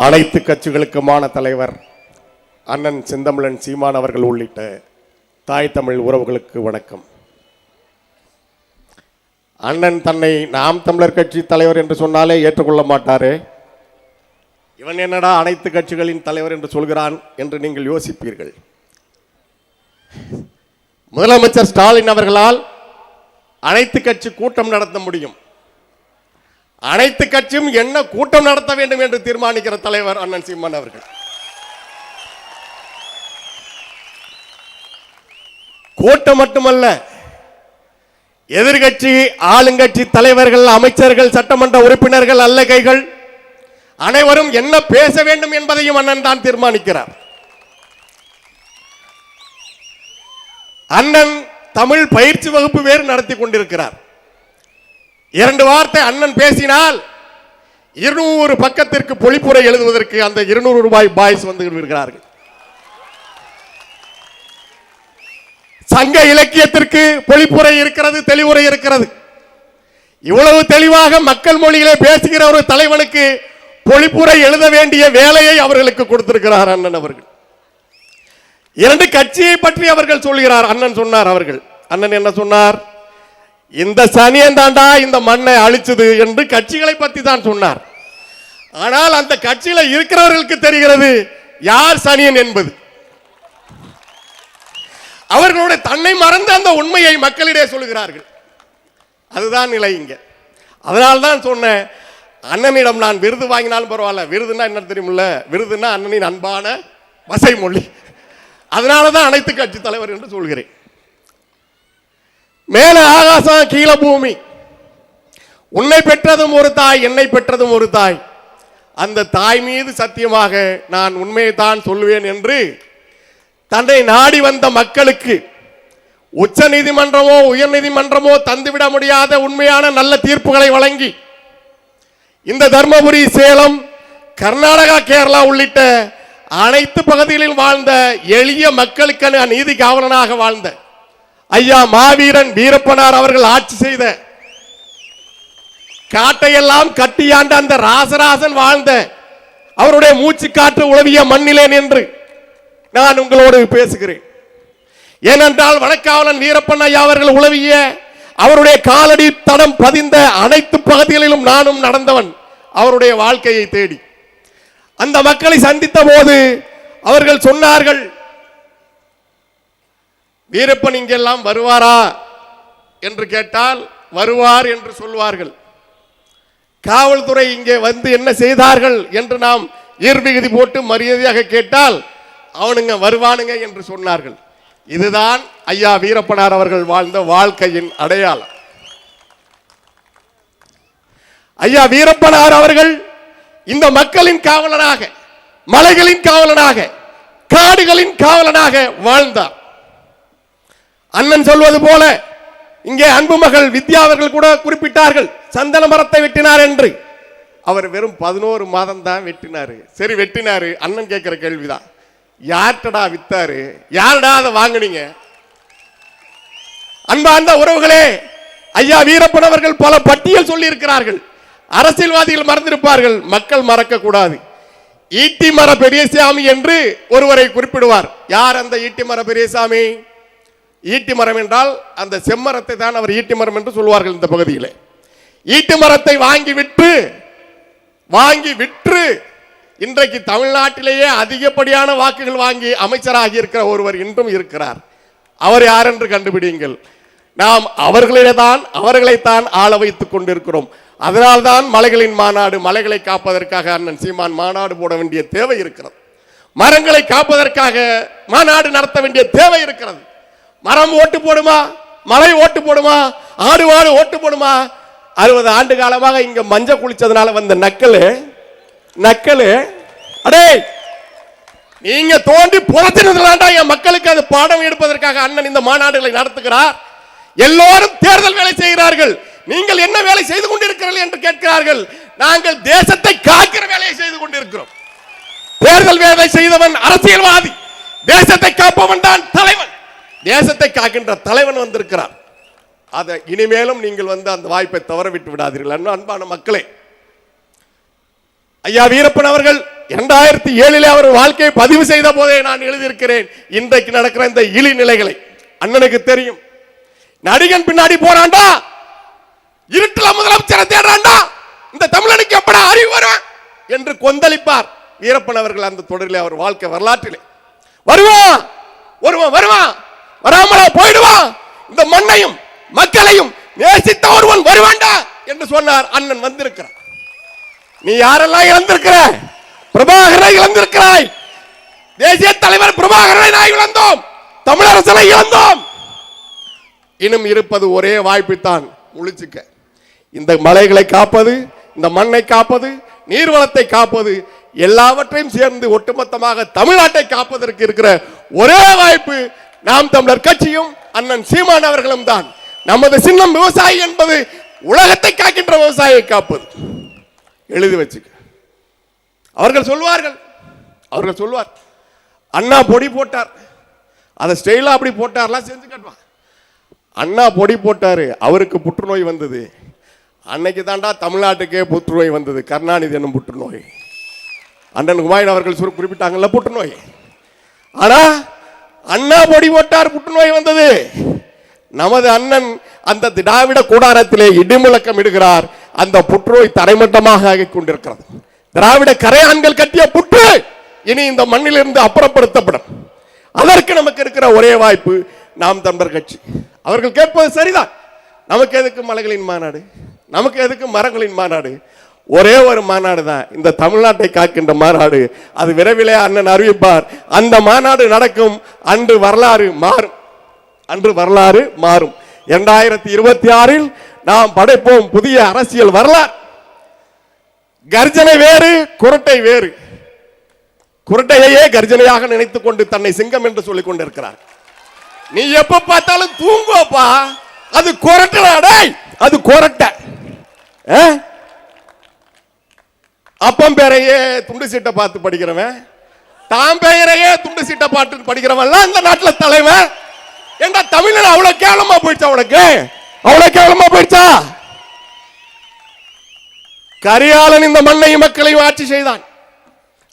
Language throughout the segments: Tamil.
அனைத்து கட்சிகளுக்குமான தலைவர் அண்ணன் செந்தமிழன் சீமான் அவர்கள் உள்ளிட்ட தாய் தமிழ் உறவுகளுக்கு வணக்கம். அண்ணன் தன்னை நாம் தமிழர் கட்சி தலைவர் என்று சொன்னாலே ஏற்றுக்கொள்ள மாட்டாரே, இவன் என்னடா அனைத்து கட்சிகளின் தலைவர் என்று சொல்கிறான் என்று நீங்கள் யோசிப்பீர்கள். முதலமைச்சர் ஸ்டாலின் அவர்களால் அனைத்து கட்சி கூட்டம் நடத்த முடியும். அனைத்து கட்சியும் என்ன கூட்டம் நடத்த வேண்டும் என்று தீர்மானிக்கிற தலைவர் அண்ணன் சீமான் அவர்கள். கூட்டம் மட்டுமல்ல, எதிர்கட்சி ஆளுங்கட்சி தலைவர்கள், அமைச்சர்கள், சட்டமன்ற உறுப்பினர்கள், அல்லகைகள் அனைவரும் என்ன பேச வேண்டும் என்பதையும் அண்ணன் தான் தீர்மானிக்கிறார். அண்ணன் தமிழ் பயிற்சி வகுப்பு வேறு நடத்தி கொண்டிருக்கிறார். 2 வார்த்தை அண்ணன் பேசினால் 200 பக்கத்திற்கு பொழிப்புரை எழுதுவதற்கு அந்த 200 ரூபாய் பாய்ஸ் வந்து இருக்கிறார்கள். சங்க இலக்கியத்திற்கு பொழிப்புரை இருக்கிறது, தெளிவுரை இருக்கிறது. இவ்வளவு தெளிவாக மக்கள் மொழியிலே பேசுகிற ஒரு தலைவனுக்கு பொழிப்புரை எழுத வேண்டிய வேலையை அவர்களுக்கு கொடுத்திருக்கிறார் அண்ணன் அவர்கள். 2 கட்சியை பற்றி அவர்கள் சொல்கிறார். அண்ணன் சொன்னார், அண்ணன் என்ன சொன்னார்? இந்த சனியன் தாண்டா இந்த மண்ணை அழிச்சது என்று கட்சிகளை பற்றி தான் சொன்னார். ஆனால் அந்த கட்சியில இருக்கிறவர்களுக்கு தெரிகிறது யார் சனியன் என்பது. அவர்களுடைய தன்னை மறந்த அந்த உண்மையை மக்களிடையே சொல்கிறார்கள். அதுதான் நிலை இங்க. அதனால்தான் சொன்னேன், அண்ணனிடம் நான் விருது வாங்கினாலும் பரவாயில்ல. விருதுன்னா என்ன தெரியுமில்ல? விருதுன்னா அண்ணனின் அன்பான வசை மொழி. அதனாலதான் அனைத்து கட்சி தலைவர் என்று சொல்கிறேன். மேல ஆகாசம், கீழே பூமி. உன்னை பெற்றதும் ஒரு தாய், என்னை பெற்றதும் ஒரு தாய். அந்த தாய் மீது சத்தியமாக நான் உண்மையை தான் சொல்லுவேன் என்று தன்னை நாடி வந்த மக்களுக்கு உச்ச நீதிமன்றமோ உயர் நீதிமன்றமோ தந்துவிட முடியாத உண்மையான நல்ல தீர்ப்புகளை வழங்கி இந்த தர்மபுரி, சேலம், கர்நாடகா, கேரளா உள்ளிட்ட அனைத்து பகுதிகளில் வாழ்ந்த எளிய மக்களுக்கான நீதி காவலனாக வாழ்ந்த ஐயா மாவீரன் வீரப்பனார் அவர்கள் ஆட்சி செய்த காட்டையெல்லாம் கட்டியாண்ட அந்த ராசராசன் வாழ்ந்த அவருடைய மூச்சு காற்று உழவிய மண்ணிலே நின்று நான் உங்களோடு பேசுகிறேன். ஏனென்றால் வனக்காவலன் வீரப்பன் ஐயா அவர்கள் உழவிய அவருடைய காலடி தடம் பதிந்த அனைத்து பகுதிகளிலும் நானும் நடந்தவன். அவருடைய வாழ்க்கையை தேடி அந்த மக்களை சந்தித்த போது அவர்கள் சொன்னார்கள், வீரப்பன் இங்கெல்லாம் வருவாரா என்று கேட்டால் வருவார் என்று சொல்வார்கள். காவல்துறை இங்கே வந்து என்ன செய்தார்கள் என்று நாம் ஈர்விகுதி போட்டு மரியாதையாக கேட்டால் அவனுங்க வருவானுங்க என்று சொன்னார்கள். இதுதான் ஐயா வீரப்பனார் அவர்கள் வாழ்ந்த வாழ்க்கையின் அடையாளம். ஐயா வீரப்பனார் அவர்கள் இந்த மக்களின் காவலனாக, மலைகளின் காவலனாக, காடுகளின் காவலனாக வாழ்ந்தார். அண்ணன் சொல்வது போல இங்கே அன்பு மகள் வித்யா அவர்கள் கூட குறிப்பிட்டார்கள், சந்தன மரத்தை வெட்டினார் என்று. அவர் வெறும் 11 மாதம் தான் வெட்டினாரு. சரி வெட்டினாரு. அண்ணன் கேட்கிற கேள்விதான், யார்டா வித்தாரு? யாருடா அதை வாங்கினீங்க? அன்பார்ந்த உறவுகளே, ஐயா வீரப்பன் அவர்கள் பல பட்டியல் சொல்லி இருக்கிறார்கள். அரசியல்வாதிகள் மறந்திருப்பார்கள், மக்கள் மறக்க கூடாது. ஈட்டி மர பெரியசாமி என்று ஒருவரை குறிப்பிடுவார். யார் அந்த ஈட்டி மர பெரியசாமி? ஈட்டி மரம் என்றால் அந்த செம்மரத்தை தான் அவர் ஈட்டி மரம் என்று சொல்வார்கள். இந்த பகுதியில் ஈட்டி மரத்தை வாங்கி விற்று இன்றைக்கு தமிழ்நாட்டிலேயே அதிகப்படியான வாக்குகள் வாங்கி அமைச்சராகி இருக்கிற ஒருவர் இன்றும் இருக்கிறார். அவர் யார் என்று கண்டுபிடியுங்கள். நாம் அவர்களைத்தான் ஆள வைத்துக் கொண்டிருக்கிறோம். அதனால்தான் மலைகளின் மாநாடு, மலைகளை காப்பதற்காக அண்ணன் சீமான் மாநாடு போட வேண்டிய தேவை இருக்கிறது. மரங்களை காப்பதற்காக மாநாடு நடத்த வேண்டிய தேவை இருக்கிறது. மரம் ஓட்டு போடுமா? மலை ஓட்டு போடுமா? ஆடு வாடு ஓட்டு போடுமா? 60 ஆண்டு காலமாக இங்க மஞ்ச குளிச்சதுனால வந்த நக்கலு அடே நீங்க தோண்டி புறத்தினதுலாண்டா என் மக்களுக்கு அது பாடம் எடுப்பதற்காக அண்ணன் இந்த மாநாடுகளை நடத்துகிறார். எல்லோரும் தேர்தல் வேலை செய்கிறார்கள். நீங்கள் என்ன வேலை செய்து கொண்டிருக்கிறீர்கள் என்று கேட்கிறார்கள். நாங்கள் தேசத்தை காக்கிற வேலையை செய்து கொண்டிருக்கிறோம். தேர்தல் வேலை செய்தவன் அரசியல்வாதி, தேசத்தை காப்பவன் தான் தலைவன். தேசத்தை காக்கின்ற தலைவன் வந்திருக்கிறார். அதை இனிமேலும் நீங்கள் வந்து அந்த வாய்ப்பை தவற விட்டு விடாதீர்கள். அன்பான மக்களே, ஐயா வீரப்பன் அவர்கள் 2007 அவர் வாழ்க்கையை பதிவு செய்த போதே நான் எழுதியிருக்கிறேன். இன்றைக்கு நடக்கிற இந்த இழி நிலைகளை அண்ணனுக்கு தெரியும். நடிகன் பின்னாடி போறான்டா, இருட்டுல முதலமைச்சரை தேடுறான்டா, இந்த தமிழனுக்கு எப்படா அறிவு வரும் என்று கொந்தளிப்பார் வீரப்பன் அவர்கள். அந்த தொடரில் அவர் வாழ்க்கை வரலாற்றிலே வருவான், ஒருவன் வருவான், வராமலா போயிடுவான், இந்த மண்ணையும் மக்களையும் நேசித்த ஒருவன் வருவான்டா என்று சொன்னார். அண்ணன் வந்திருக்கிறார். நீ யாரெல்லாம் இழந்திருக்கிற? பிரபாகரனை இழந்திருக்கிறாய். தேசிய தலைவர் பிரபாகரனை நான் இழந்தோம், தமிழரசனை இழந்தோம். இன்னும் இருப்பது ஒரே வாய்ப்புத்தான், முழிச்சுக்க. இந்த மலைகளை காப்பது, இந்த மண்ணை காப்பது, நீர்வளத்தை காப்பது, எல்லாவற்றையும் சேர்ந்து ஒட்டுமொத்தமாக தமிழ்நாட்டை காப்பதற்கு இருக்கிற ஒரே வாய்ப்பு நாம் தமிழர் கட்சியும் அண்ணன் சீமான் அவர்களும் தான். நமது சின்னம் விவசாயி என்பது உலகத்தை காக்கின்ற விவசாயியை காப்பது. எழுதி வச்சுக்க. அவர்கள் சொல்வார், அண்ணா பொடி போட்டார், அதை ஸ்டைலா அப்படி போட்டார்லாம் செஞ்சு காட்டுவான். அண்ணா பொடி போட்டாரு, அவருக்கு புற்றுநோய் வந்தது. அன்னைக்கு தாண்டா தமிழ்நாட்டுக்கே புற்றுநோய் வந்தது, கருணாநிதி என்னும் புற்றுநோய். அண்ணன் குமாயின் அவர்கள் குறிப்பிட்டாங்கல்ல புற்றுநோய். ஆனா அண்ணா பொடி போட்டார், புற்றுநோய் வந்தது. நமது அண்ணன் அந்த திராவிட கூடாரத்திலே இடிமுழக்கம் இடுகிறார். அந்த புற்றுநோய் தரைமட்டமாக ஆகிக் கொண்டிருக்கிறது. திராவிட கரையான்கள் கட்டிய புற்று இனி இந்த மண்ணிலிருந்து அப்புறப்படுத்தப்படும். அதற்கு நமக்கு இருக்கிற ஒரே வாய்ப்பு நாம் தமிழர் கட்சி. அவர்கள் கேட்பது சரிதான். நமக்கு எதுக்கு மலைகளின் மாநாடு, நமக்கு எதுக்கு மரங்களின் மாநாடு? ஒரே ஒரு மாநாடு தான், இந்த தமிழ்நாட்டை காக்கின்ற மாநாடு. அது விரைவிலே அண்ணன் அறிவிப்பார். அந்த மாநாடு நடக்கும். அன்று வரலாறு மாறும், அன்று வரலாறு மாறும். 2026 நாம் படைப்போம் புதிய அரசியல் வரலாறு. கர்ஜனை வேறு, குரட்டை வேறு. குரட்டையே கர்ஜனையாக நினைத்துக் கொண்டு தன்னை சிங்கம் என்று சொல்லிக் கொண்டிருக்கிறார். நீ எப்ப பார்த்தாலும் தூங்குவப்பா, அது குரட்டை, அது குரட்டை. அப்பம் பேரையே துண்டு சீட்டை பார்த்து படிக்கிறவன், தாம் பெயரையே துண்டு சீட்டை பார்த்து படிக்கிறவன் இந்த நாட்டில் தலைவன். ஏண்டா தமிழன் அவ்வளவு கேவலமா போயிடுச்சா? உனக்கு அவ்வளவு கேவலமா போயிடுச்சா? கரிகாலன் இந்த மண்ணையும் மக்களையும் ஆட்சி செய்தான்,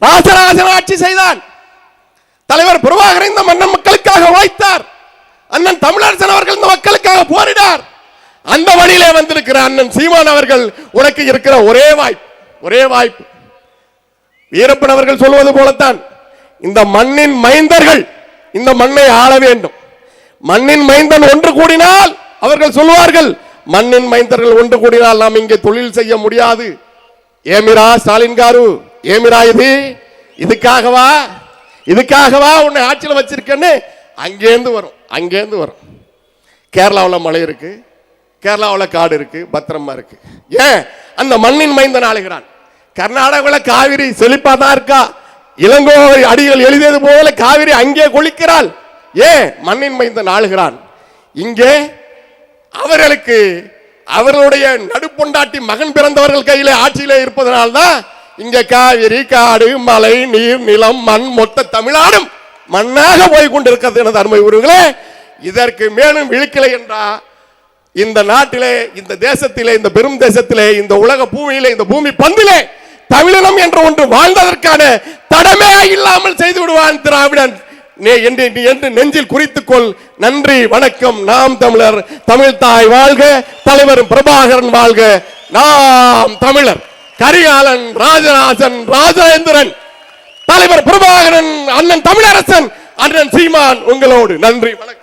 ராசராசன் ஆட்சி செய்தான். தலைவர் பிரபாகரன் இந்த மன்னன் மக்களுக்காக உழைத்தார். அண்ணன் தமிழரசன் அவர்கள் இந்த மக்களுக்காக போரிடார். அந்த வழியிலே வந்திருக்கிற அண்ணன் சீமான் அவர்கள் உனக்கு இருக்கிற ஒரே வாய்ப்பு. வீரப்பன் அவர்கள் சொல்வது போலத்தான், இந்த மண்ணின் மைந்தர்கள் இந்த மண்ணை ஆள வேண்டும். மண்ணின் மைந்தன் ஒன்று கூடினால், அவர்கள் சொல்வார்கள், மண்ணின் மைந்தர்கள் ஒன்று கூடினால் நாம் இங்கே தொழில் செய்ய முடியாது. ஏமிரா ஸ்டாலின் காரு, ஏமிரா இதுக்காகவா உன்னை ஆட்சியில் வச்சிருக்கேன்னு அங்கேருந்து வரும். கேரளாவில் மலை இருக்கு, கேரளாவில் காடு இருக்கு, பத்திரமா இருக்கு. ஏன்? அந்த மண்ணின் மைந்தன் ஆளுகிறான். கர்நாடகாவில் காவிரி செழிப்பா தான் இருக்கா, இளங்கோ அடிகள் எழுதியது போல காவிரி அங்கே கொளிக்கிறாள். ஏன்? மண்ணின் மைந்தன் ஆளுகிறான். இங்கே அவர்களுக்கு அவர்களுடைய நடுப்பொண்டாட்டி மகன் பிறந்தவர்கள் கையிலே ஆட்சியிலே இருப்பதனால்தான் இங்க காவிரி, காடு, மலை, நீர், நிலம், மண் மொத்த தமிழ்நாடும் மண்ணாக போய் கொண்டிருக்கிறது. எனது அருமை உறவுகளே, இதற்கு மேலும் விழிக்கலை என்றா இந்த நாட்டிலே, இந்த தேசத்திலே, இந்த பெரும் தேசத்திலே, இந்த உலக பூமியிலே, இந்த பூமி பந்திலே தமிழினம் என்ற ஒன்று வாழ்ந்ததற்கான தடமே இல்லாமல் செய்து விடுவான் திராவிடன் என்று நெஞ்சில் குறித்துக்கொள். நன்றி, வணக்கம். நாம் தமிழர், தமிழ் தாய் வாழ்க, தலைவர் பிரபாகரன் வாழ்க. நாம் தமிழர். கரிகாலன், ராஜராஜன், ராஜேந்திரன், தலைவர் பிரபாகரன், அண்ணன் தமிழரசன், அண்ணன் சீமான் உங்களோடு. நன்றி, வணக்கம்.